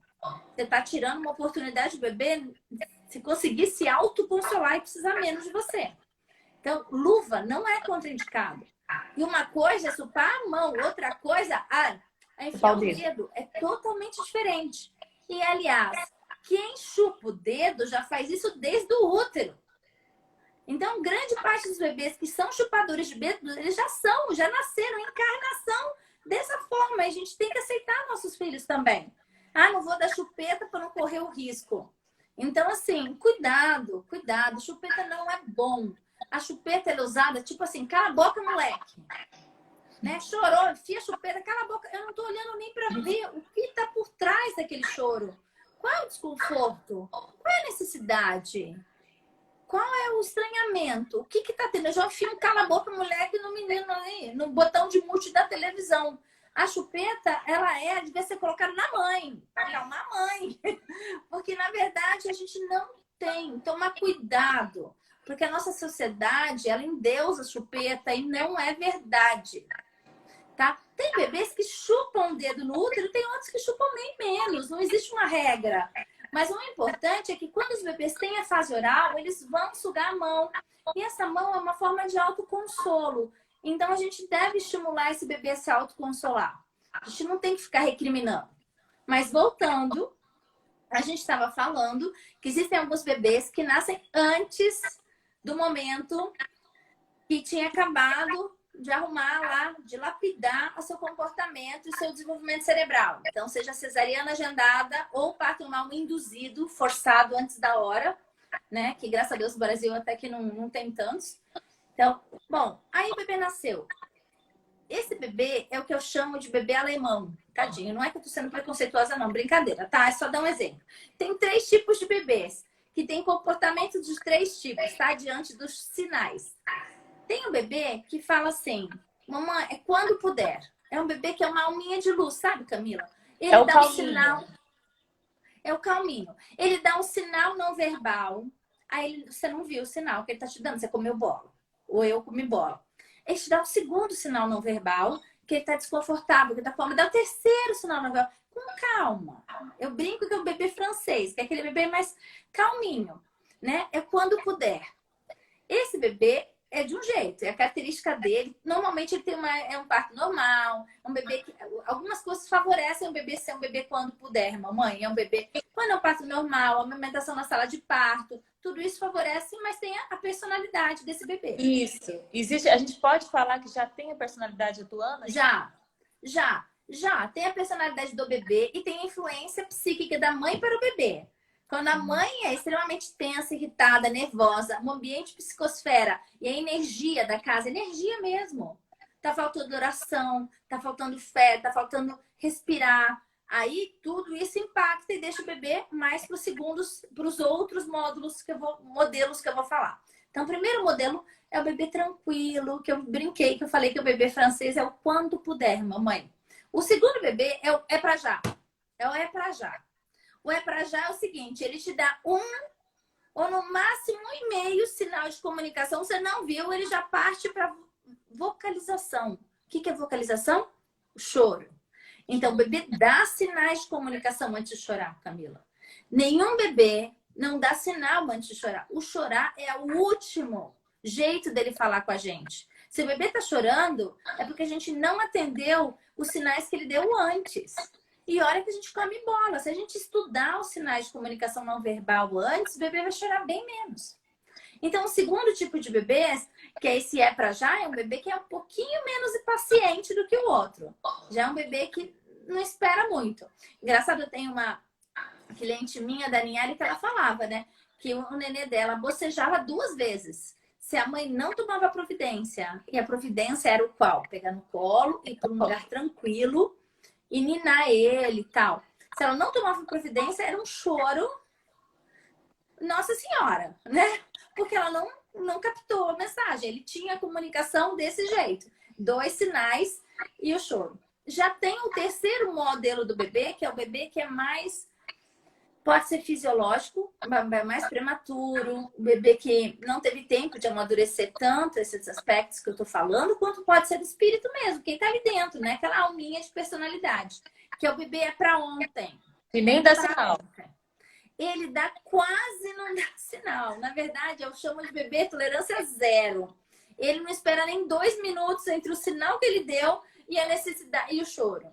S2: Você está tirando uma oportunidade do bebê se conseguir se autoconsolar e precisar menos de você. Então, luva não é contraindicado. E uma coisa é chupar a mão. Outra coisa é enfiar o dedo. É totalmente diferente. E, aliás, quem chupa o dedo já faz isso desde o útero. Então, grande parte dos bebês que são chupadores de dedo, eles já nasceram em encarnação dessa forma. E a gente tem que aceitar nossos filhos também. Não vou dar chupeta para não correr o risco. Então, assim, cuidado. Chupeta não é bom. A chupeta é usada, tipo assim, cala a boca, moleque. Né? Chorou, enfia a chupeta, cala a boca. Eu não tô olhando nem para ver o que tá por trás daquele choro. Qual é o desconforto? Qual é a necessidade? Qual é o estranhamento? O que que tá tendo? Eu já enfio um cala a boca, moleque, no menino ali, no botão de mute da televisão. A chupeta, devia ser colocada na mãe, para acalmar a mãe. Porque, na verdade, a gente não tem. Toma cuidado. Porque a nossa sociedade, ela endeusa a chupeta e não é verdade. Tá? Tem bebês que chupam o dedo no útero, tem outros que chupam nem menos. Não existe uma regra. Mas o importante é que quando os bebês têm a fase oral, eles vão sugar a mão. E essa mão é uma forma de autoconsolo. Então, a gente deve estimular esse bebê a se autoconsolar. A gente não tem que ficar recriminando. Mas voltando, a gente estava falando que existem alguns bebês que nascem antes do momento que tinha acabado de arrumar lá, de lapidar o seu comportamento e seu desenvolvimento cerebral. Então, seja cesariana agendada ou parto normal induzido, forçado antes da hora, né? Que graças a Deus no Brasil até que não tem tantos. Então, bom, aí o bebê nasceu. Esse bebê é o que eu chamo de bebê alemão. Tadinho, não é que eu tô sendo preconceituosa não, brincadeira, tá? É só dar um exemplo. Tem 3 tipos de bebês que tem comportamento dos 3 tipos, tá? Diante dos sinais. Tem um bebê que fala assim, mamãe, é quando puder. É um bebê que é uma alminha de luz, sabe, Camila? Ele
S1: É o
S2: dá um
S1: calminho.
S2: sinal. É o calminho. Ele dá um sinal não verbal. Aí você não viu o sinal que ele tá te dando, você comeu bola. Ou eu comi bola. Ele te dá um segundo sinal não verbal, que ele tá desconfortável, que ele tá com fome. Dá o terceiro sinal não verbal, com calma. Eu brinco que é o bebê francês, que é aquele bebê mais calminho, né? É quando puder. Esse bebê é de um jeito, é a característica dele. Normalmente ele tem um parto normal, um bebê que algumas coisas favorecem o bebê ser um bebê quando puder, mamãe. É um bebê quando é um parto normal, amamentação na sala de parto, tudo isso favorece, mas tem a personalidade desse bebê.
S1: Isso. Existe, a gente pode falar que já tem a personalidade atuando aí?
S2: Já tem a personalidade do bebê e tem a influência psíquica da mãe para o bebê. Quando a mãe é extremamente tensa, irritada, nervosa, o ambiente psicosfera e a energia da casa, energia mesmo. Tá faltando oração, tá faltando fé, tá faltando respirar. Aí tudo isso impacta e deixa o bebê mais para os outros modelos que eu vou falar. Então, o primeiro modelo é o bebê tranquilo, que eu brinquei, que eu falei que o bebê francês é o quando puder, mamãe. O segundo bebê é para já. É o é para já. O é para já é o seguinte, ele te dá um ou no máximo 1,5 sinal de comunicação. Você não viu, ele já parte para vocalização. O que é vocalização? O choro. Então, o bebê dá sinais de comunicação antes de chorar, Camila. Nenhum bebê não dá sinal antes de chorar. O chorar é o último jeito dele falar com a gente. Se o bebê está chorando, é porque a gente não atendeu os sinais que ele deu antes. E hora que a gente come bola. Se a gente estudar os sinais de comunicação não verbal antes, o bebê vai chorar bem menos. Então, o segundo tipo de bebês, que é esse é para já, é um bebê que é um pouquinho menos impaciente do que o outro. Já é um bebê que não espera muito. Engraçado, eu tenho uma cliente minha, Daniela, que ela falava, né? Que o nenê dela bocejava 2 vezes. Se a mãe não tomava providência, e a providência era o qual? Pegar no colo, ir para um lugar tranquilo e ninar ele e tal. Se ela não tomava providência, era um choro, Nossa Senhora, né? Porque ela não captou a mensagem. Ele tinha a comunicação desse jeito. 2 sinais e o choro. Já tem o terceiro modelo do bebê, que é o bebê que é mais... Pode ser fisiológico, mais prematuro, o bebê que não teve tempo de amadurecer tanto esses aspectos que eu tô falando, quanto pode ser do espírito mesmo, quem tá ali dentro, né? Aquela alminha de personalidade. Que é o bebê é pra ontem.
S1: E nem dá sinal.
S2: Ele dá quase não dá sinal. Na verdade, eu chamo de bebê tolerância zero. Ele não espera nem 2 minutos entre o sinal que ele deu e a necessidade e o choro.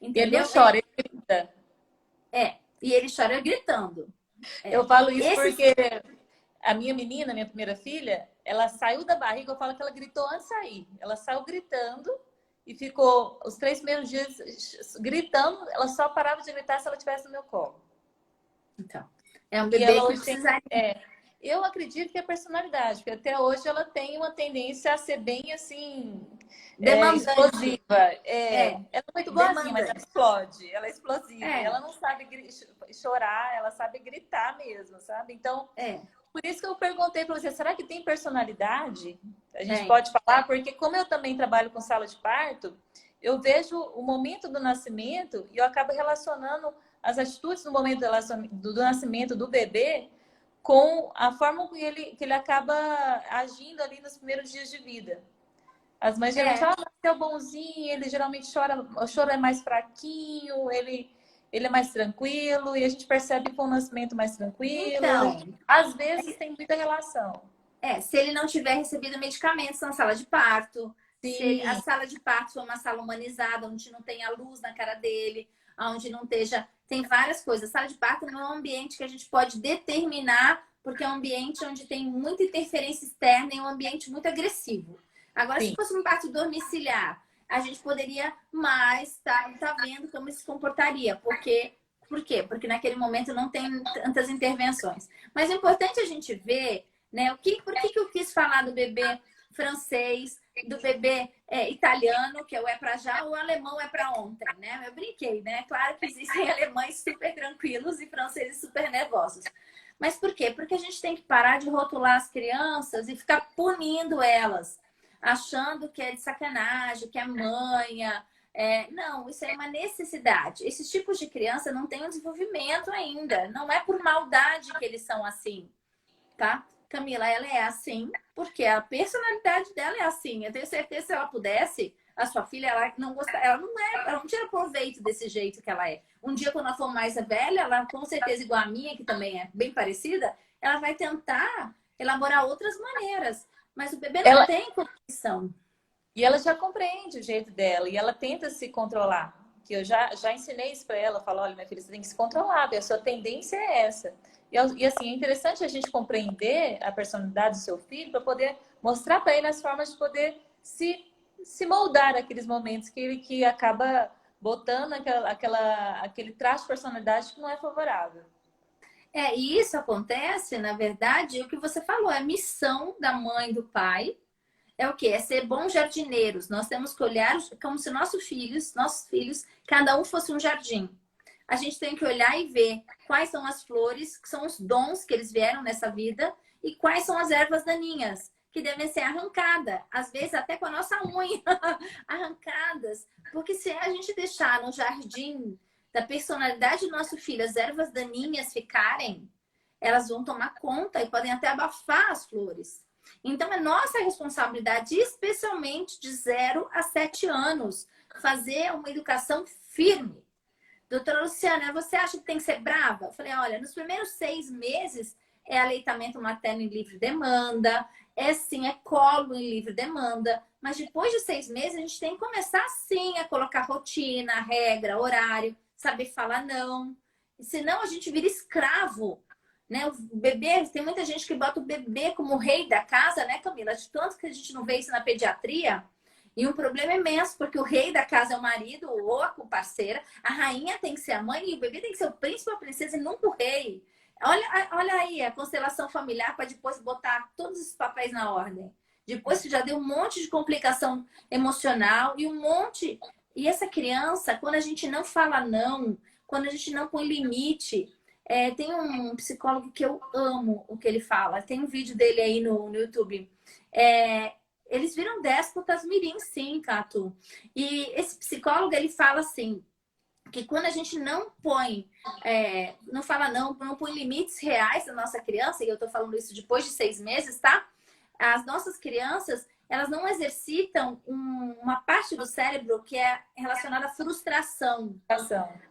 S2: Entendeu?
S1: Ele não chora, ele grita.
S2: E ele chora gritando.
S1: Eu falo isso porque a minha menina, minha primeira filha, ela saiu da barriga, eu falo que ela gritou antes de sair. Ela saiu gritando e ficou os 3 primeiros dias gritando. Ela só parava de gritar se ela estivesse no meu colo.
S2: Então, é um bebê que precisa...
S1: Eu acredito que é personalidade, porque até hoje ela tem uma tendência a ser bem assim, explosiva. Ela é muito boazinha, mas ela explode, ela é explosiva. Ela não sabe chorar, ela sabe gritar mesmo, sabe? Então, por isso que eu perguntei para você, será que tem personalidade? A gente pode falar, porque como eu também trabalho com sala de parto, eu vejo o momento do nascimento e eu acabo relacionando as atitudes no momento do nascimento do bebê com a forma que ele acaba agindo ali nos primeiros dias de vida. As mães geralmente falam, é bonzinho, ele geralmente chora, o choro é mais fraquinho, ele é mais tranquilo, e a gente percebe com o nascimento mais tranquilo.
S2: Então,
S1: às vezes tem muita relação.
S2: Se ele não tiver recebido medicamentos na sala de parto, se a sala de parto for uma sala humanizada, onde não tenha luz na cara dele, onde não esteja... Tem várias coisas. A sala de parto não é um ambiente que a gente pode determinar, porque é um ambiente onde tem muita interferência externa e é um ambiente muito agressivo. Agora, se fosse um parto domiciliar, a gente poderia mais tá vendo como ele se comportaria. Por quê? Porque naquele momento não tem tantas intervenções. Mas é importante a gente ver, né, por que eu quis falar do bebê francês, do bebê italiano, que é o é pra já, ou o alemão é pra ontem, né? Eu brinquei, né? Claro que existem alemães super tranquilos e franceses super nervosos. Mas por quê? Porque a gente tem que parar de rotular as crianças e ficar punindo elas, achando que é de sacanagem, que é manha. Não, isso é uma necessidade. Esses tipos de criança não têm um desenvolvimento ainda. Não é por maldade que eles são assim, tá? Camila, ela é assim porque a personalidade dela é assim. Eu tenho certeza que se ela pudesse, A sua filha, ela não gosta, ela não tira proveito desse jeito que ela é. Um dia, quando ela for mais velha, ela com certeza igual a minha, que também é bem parecida, ela vai tentar elaborar outras maneiras. Mas o bebê não
S1: Ela,
S2: tem condição.
S1: e ela já compreende o jeito dela e ela tenta se controlar. Que eu já ensinei isso para ela, falo, olha, minha filha, você tem que se controlar, a sua tendência é essa. E assim, é interessante a gente compreender a personalidade do seu filho para poder mostrar para ele as formas de poder se moldar naqueles momentos que ele que acaba botando aquele traço de personalidade que não é favorável.
S2: E isso acontece, na verdade, o que você falou, é a missão da mãe e do pai. É o quê? É ser bons jardineiros. Nós temos que olhar como se nossos filhos, cada um fosse um jardim. A gente tem que olhar e ver quais são as flores, que são os dons que eles vieram nessa vida, e quais são as ervas daninhas, que devem ser arrancadas. Às vezes até com a nossa unha arrancadas. Porque se a gente deixar no jardim da personalidade do nosso filho as ervas daninhas ficarem, elas vão tomar conta e podem até abafar as flores. Então, é nossa responsabilidade, especialmente de 0 a 7 anos, fazer uma educação firme. Doutora Luciana, você acha que tem que ser brava? Eu falei, olha, nos primeiros 6 meses é aleitamento materno em livre demanda, sim, é colo em livre demanda, mas depois de 6 meses a gente tem que começar sim a colocar rotina, regra, horário, saber falar não. Senão a gente vira escravo. Né? O bebê, tem muita gente que bota o bebê como rei da casa, né, Camila? De tanto que a gente não vê isso na pediatria. E um problema imenso, porque o rei da casa é o marido ou a parceira, a rainha tem que ser a mãe e o bebê tem que ser o príncipe ou a princesa e nunca o rei. Olha aí a constelação familiar para depois botar todos os papéis na ordem. Depois que já deu um monte de complicação emocional e um monte. E essa criança, quando a gente não fala não, quando a gente não põe limite. Tem um psicólogo que eu amo o que ele fala. Tem um vídeo dele aí no YouTube. Eles viram déspotas mirim, sim, Catu. E esse psicólogo, ele fala assim, que quando a gente não põe, não fala não põe limites reais na nossa criança, e eu tô falando isso depois de 6 meses, tá? As nossas crianças, elas não exercitam uma parte do cérebro que é relacionada à frustração.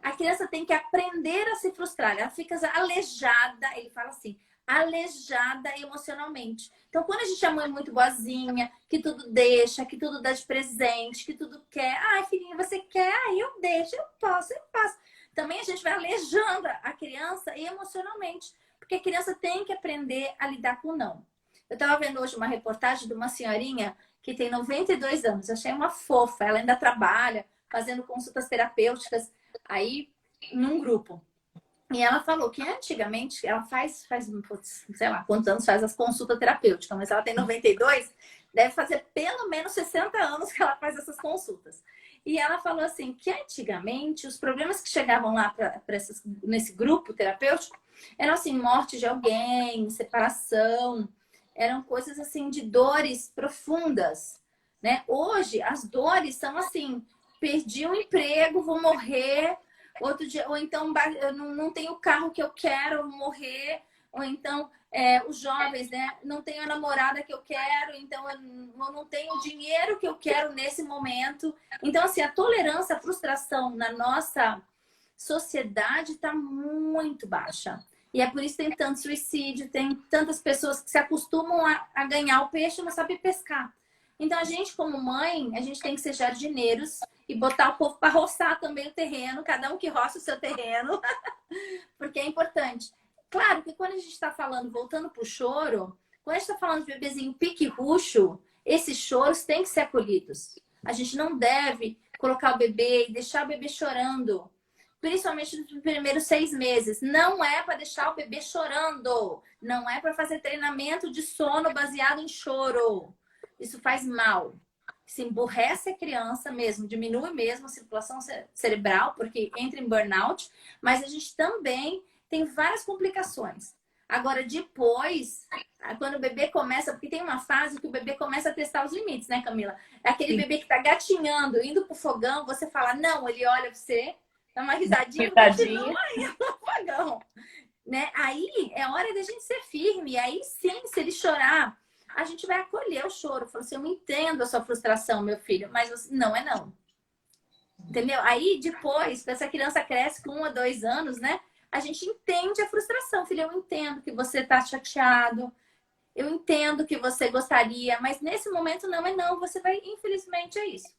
S2: A criança tem que aprender a se frustrar. Ela fica aleijada, ele fala assim, aleijada emocionalmente. Então, quando a gente é mãe muito boazinha, que tudo deixa, que tudo dá de presente, que tudo quer. Ai, filhinha, você quer? Ai, eu deixo, eu posso, eu faço. Também a gente vai aleijando a criança emocionalmente. Porque a criança tem que aprender a lidar com o não. Eu estava vendo hoje uma reportagem de uma senhorinha que tem 92 anos. Eu achei uma fofa. Ela ainda trabalha fazendo consultas terapêuticas aí num grupo. E ela falou que antigamente, ela faz sei lá quantos anos faz as consultas terapêuticas, mas ela tem 92, deve fazer pelo menos 60 anos que ela faz essas consultas. E ela falou assim, que antigamente os problemas que chegavam lá nesse grupo terapêutico eram assim, morte de alguém, separação, eram coisas assim de dores profundas, né? Hoje as dores são assim, perdi um emprego, vou morrer, outro dia, ou então eu não tenho o carro que eu quero, vou morrer, ou então os jovens, né? Não tenho a namorada que eu quero, então eu não tenho o dinheiro que eu quero nesse momento. Então, assim, a tolerância à frustração na nossa sociedade está muito baixa. E é por isso que tem tanto suicídio, tem tantas pessoas que se acostumam a ganhar o peixe e não sabem pescar. Então, a gente, como mãe, a gente tem que ser jardineiros e botar o povo para roçar também o terreno, cada um que roça o seu terreno, porque é importante. Claro que quando a gente está falando, voltando para o choro, quando a gente está falando de bebezinho pique-ruxo, esses choros têm que ser acolhidos. A gente não deve colocar o bebê e deixar o bebê chorando. Principalmente nos primeiros 6 meses. Não é para deixar o bebê chorando. Não é para fazer treinamento de sono baseado em choro. Isso faz mal. Se emburrece a criança mesmo, diminui mesmo a circulação cerebral, porque entra em burnout, mas a gente também tem várias complicações. Agora, depois, quando o bebê começa, porque tem uma fase que o bebê começa a testar os limites, né, Camila? É aquele bebê que tá gatinhando, indo pro fogão, você fala, não, ele olha pra você, dá uma risadinha, continua indo pro fogão. Né? Aí é hora da gente ser firme. Aí sim, se ele chorar, a gente vai acolher o choro. Fala assim, eu entendo a sua frustração, meu filho, mas não é não. Entendeu? Aí depois, quando essa criança cresce com 1 a 2 anos, né? A gente entende a frustração. Filho, eu entendo que você tá chateado, eu entendo que você gostaria, mas nesse momento não é não. Você vai, infelizmente, é isso.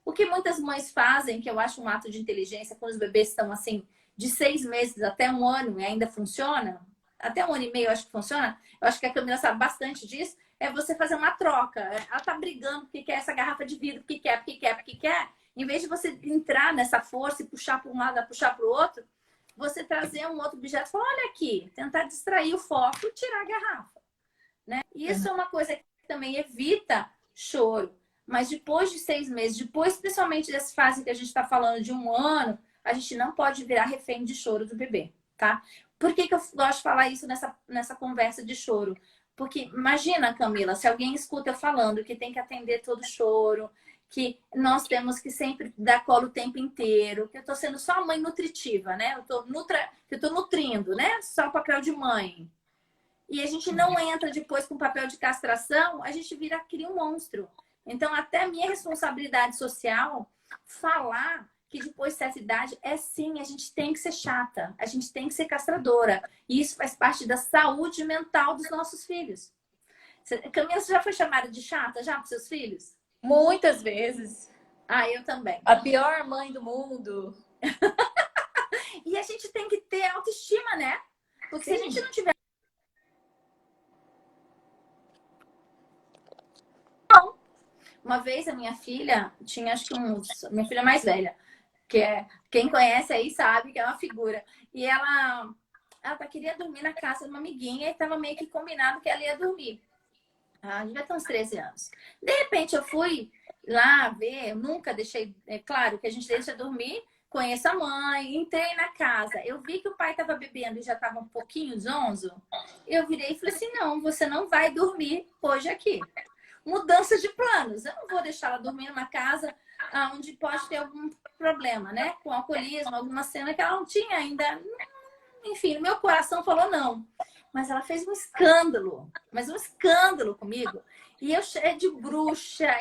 S2: O que muitas mães fazem, que eu acho um ato de inteligência, quando os bebês estão assim, de 6 meses até 1 ano e ainda funciona, até 1 ano e meio eu acho que funciona, eu acho que a Camila sabe bastante disso, é você fazer uma troca. Ela tá brigando porque quer essa garrafa de vidro, porque quer, porque quer, porque quer. Em vez de você entrar nessa força e puxar para um lado, puxar para o outro, você trazer um outro objeto e falar, olha aqui, tentar distrair o foco e tirar a garrafa. Né? E isso é uma coisa que também evita choro. Mas depois de 6 meses, depois principalmente dessa fase que a gente está falando de 1 ano, a gente não pode virar refém de choro do bebê, tá? Por que eu gosto de falar isso nessa conversa de choro? Porque imagina, Camila, se alguém escuta eu falando que tem que atender todo choro, que nós temos que sempre dar colo o tempo inteiro, que eu estou sendo só mãe nutritiva, né? Eu estou nutrindo, né? Só o papel de mãe. E a gente não entra depois com papel de castração, a gente cria um monstro. Então, até a minha responsabilidade social, falar que depois de certa idade é sim, a gente tem que ser chata, a gente tem que ser castradora. E isso faz parte da saúde mental dos nossos filhos. Camila, você já foi chamada de chata já para seus filhos?
S1: Muitas vezes.
S2: Ah, eu também.
S1: A pior mãe do mundo.
S2: E a gente tem que ter autoestima, né? Porque
S1: Sim.
S2: se a gente não tiver. Uma vez a minha filha tinha, acho que minha filha mais velha, que é quem conhece aí sabe que é uma figura. E ela queria dormir na casa de uma amiguinha e estava meio que combinado que ela ia dormir. Devia ter uns 13 anos. De repente eu fui lá ver, eu nunca deixei, é claro que a gente deixa dormir, conheço a mãe, entrei na casa, eu vi que o pai estava bebendo e já estava um pouquinho zonzo. Eu virei e falei assim: não, você não vai dormir hoje aqui. Mudança de planos. Eu não vou deixar ela dormir numa casa onde pode ter algum problema, né? Com alcoolismo, alguma cena que ela não tinha ainda. Enfim, meu coração falou não. Mas ela fez um escândalo, mas um escândalo comigo. E eu é de bruxa,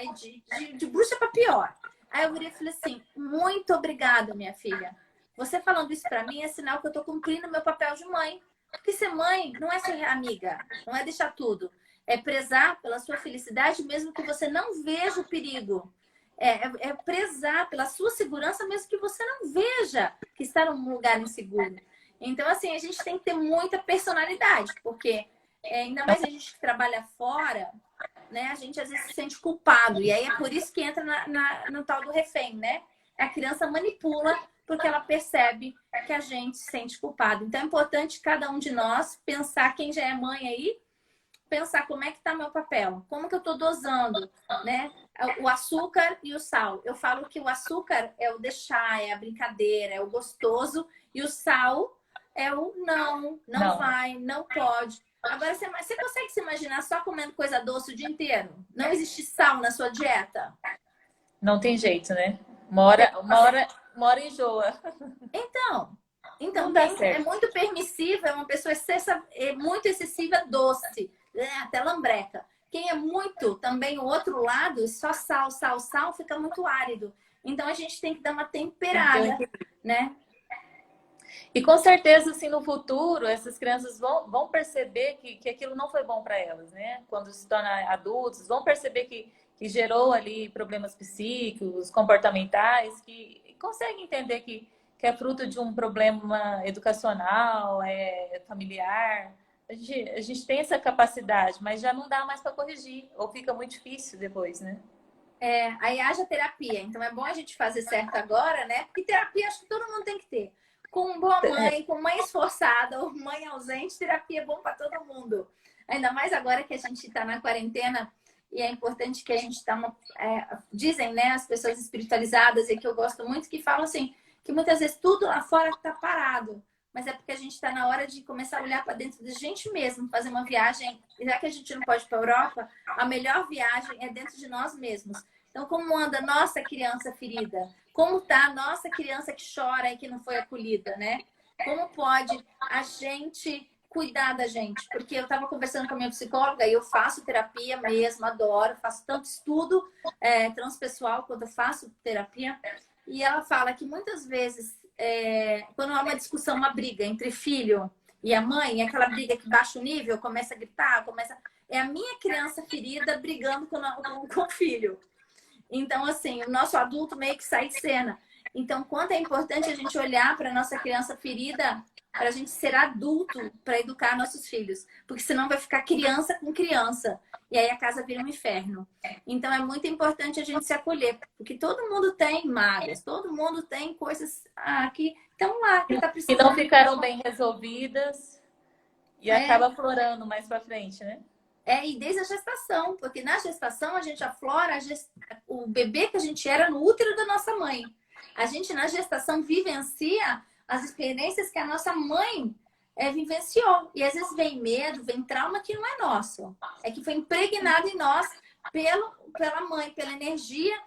S2: de bruxa para pior. Aí eu virei e falei assim: muito obrigada, minha filha. Você falando isso para mim é sinal que eu tô cumprindo meu papel de mãe. Porque ser mãe não é ser amiga, não é deixar tudo. É prezar pela sua felicidade, mesmo que você não veja o perigo. É prezar pela sua segurança, mesmo que você não veja que está num lugar inseguro. Então, assim, a gente tem que ter muita personalidade, porque ainda mais a gente que trabalha fora, né? A gente às vezes se sente culpado. E aí é por isso que entra no tal do refém, né? A criança manipula porque ela percebe que a gente se sente culpado. Então é importante cada um de nós pensar, quem já é mãe aí, pensar como é que tá meu papel, como que eu tô dosando, né? O açúcar e o sal. Eu falo que o açúcar é o deixar, é a brincadeira, é o gostoso, e o sal é o não vai, não pode. Agora, você consegue se imaginar só comendo coisa doce o dia inteiro? Não existe sal na sua dieta?
S1: Não tem jeito, né? Uma hora enjoa.
S2: Então
S1: Não dá
S2: é
S1: certo.
S2: muito permissível, é uma pessoa muito excessiva doce, né? Até lambreca. Quem é muito, também o outro lado, só sal, sal, sal, fica muito árido. Então a gente tem que dar uma temperada, né?
S1: E com certeza, assim, no futuro, essas crianças vão perceber que aquilo não foi bom para elas, né? Quando se tornam adultos, vão perceber que gerou ali problemas psíquicos, comportamentais, que conseguem entender que é fruto de um problema educacional, familiar. A gente tem essa capacidade, mas já não dá mais para corrigir, ou fica muito difícil depois, né?
S2: Aí haja terapia. Então é bom a gente fazer certo agora, né? Porque terapia acho que todo mundo tem que ter. Com boa mãe, com mãe esforçada ou mãe ausente, terapia é bom para todo mundo. Ainda mais agora que a gente está na quarentena e é importante que a gente dizem, né, as pessoas espiritualizadas e que eu gosto muito, que falam assim, que muitas vezes tudo lá fora está parado. Mas é porque a gente está na hora de começar a olhar para dentro da gente mesmo, fazer uma viagem. Já que a gente não pode ir para a Europa, a melhor viagem é dentro de nós mesmos. Então, como anda nossa criança ferida? Como tá a nossa criança que chora e que não foi acolhida, né? Como pode a gente cuidar da gente, porque eu estava conversando com a minha psicóloga e eu faço terapia mesmo, adoro, faço tanto estudo transpessoal quando eu faço terapia. E ela fala que muitas vezes, quando há uma discussão, uma briga entre filho e a mãe, aquela briga que baixa o nível, começa a gritar, é a minha criança ferida brigando com o filho. Então, assim, o nosso adulto meio que sai de cena. Então, quanto é importante a gente olhar para a nossa criança ferida, para a gente ser adulto para educar nossos filhos. Porque senão vai ficar criança com criança. E aí a casa vira um inferno. Então, é muito importante a gente se acolher. Porque todo mundo tem mágoas, todo mundo tem coisas que estão lá, que está
S1: Que
S2: precisando.
S1: não ficaram bem resolvidas e acaba aflorando mais para frente, né?
S2: E desde a gestação, porque na gestação a gente aflora o bebê que a gente era no útero da nossa mãe. A gente, na gestação, vivencia as experiências que a nossa mãe vivenciou. E às vezes vem medo, vem trauma que não é nosso. É que foi impregnado em nós pela mãe, pela energia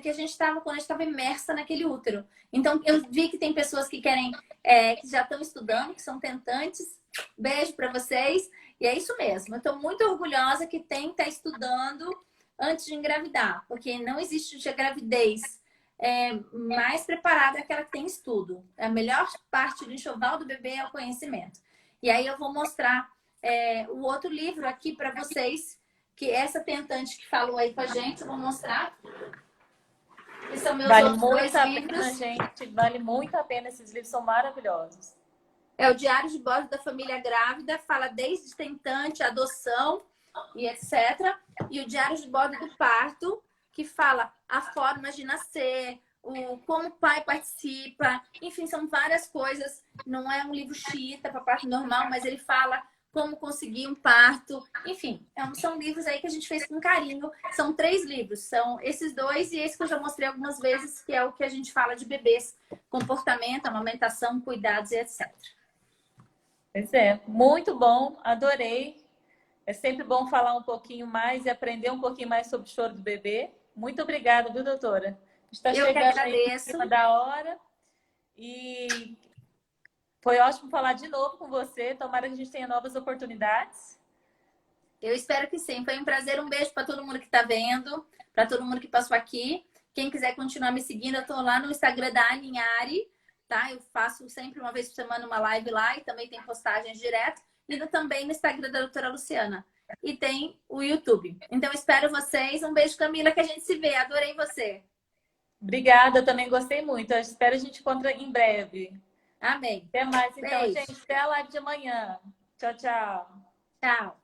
S2: que a gente estava quando a gente estava imersa naquele útero. Então, eu vi que tem pessoas que querem, que já estão estudando, que são tentantes. Beijo para vocês. E é isso mesmo. Eu estou muito orgulhosa que tem que estar estudando antes de engravidar, porque não existe a gravidez mais preparada é aquela que tem estudo. A melhor parte do enxoval do bebê é o conhecimento. E aí eu vou mostrar o outro livro aqui para vocês, que essa tentante que falou aí com a gente, eu vou mostrar. Que são meus outros dois livros.
S1: Pena, gente. Vale muito a pena. Esses livros são maravilhosos.
S2: É o Diário de Bordo da Família Grávida, fala desde tentante, adoção e etc. E o Diário de Bordo do Parto, que fala a forma de nascer, como o pai participa. Enfim, são várias coisas. Não é um livro xiita para parto normal, mas ele fala como conseguir um parto. Enfim, são livros aí que a gente fez com carinho. São 3 livros. São esses 2 e esse que eu já mostrei algumas vezes, que é o que a gente fala de bebês. Comportamento, amamentação, cuidados e etc.
S1: Pois é, muito bom, adorei. É sempre bom falar um pouquinho mais e aprender um pouquinho mais sobre o choro do bebê. Muito obrigada, viu, doutora? Está chegando aí em cima da hora. E foi ótimo falar de novo com você. Tomara que a gente tenha novas oportunidades.
S2: Eu espero que sim. Foi um prazer. Um beijo para todo mundo que está vendo, para todo mundo que passou aqui. Quem quiser continuar me seguindo, eu estou lá no Instagram da Aninhari. Tá? Eu faço sempre uma vez por semana uma live lá e também tem postagens direto. E também no Instagram da doutora Luciana. E tem o YouTube. Então, espero vocês. Um beijo, Camila, que a gente se vê. Adorei você.
S1: Obrigada, eu também gostei muito. Eu espero a gente encontrar em breve.
S2: Amém.
S1: Até mais, então,
S2: beijo.
S1: gente. Até a live de amanhã. Tchau, tchau.
S2: Tchau.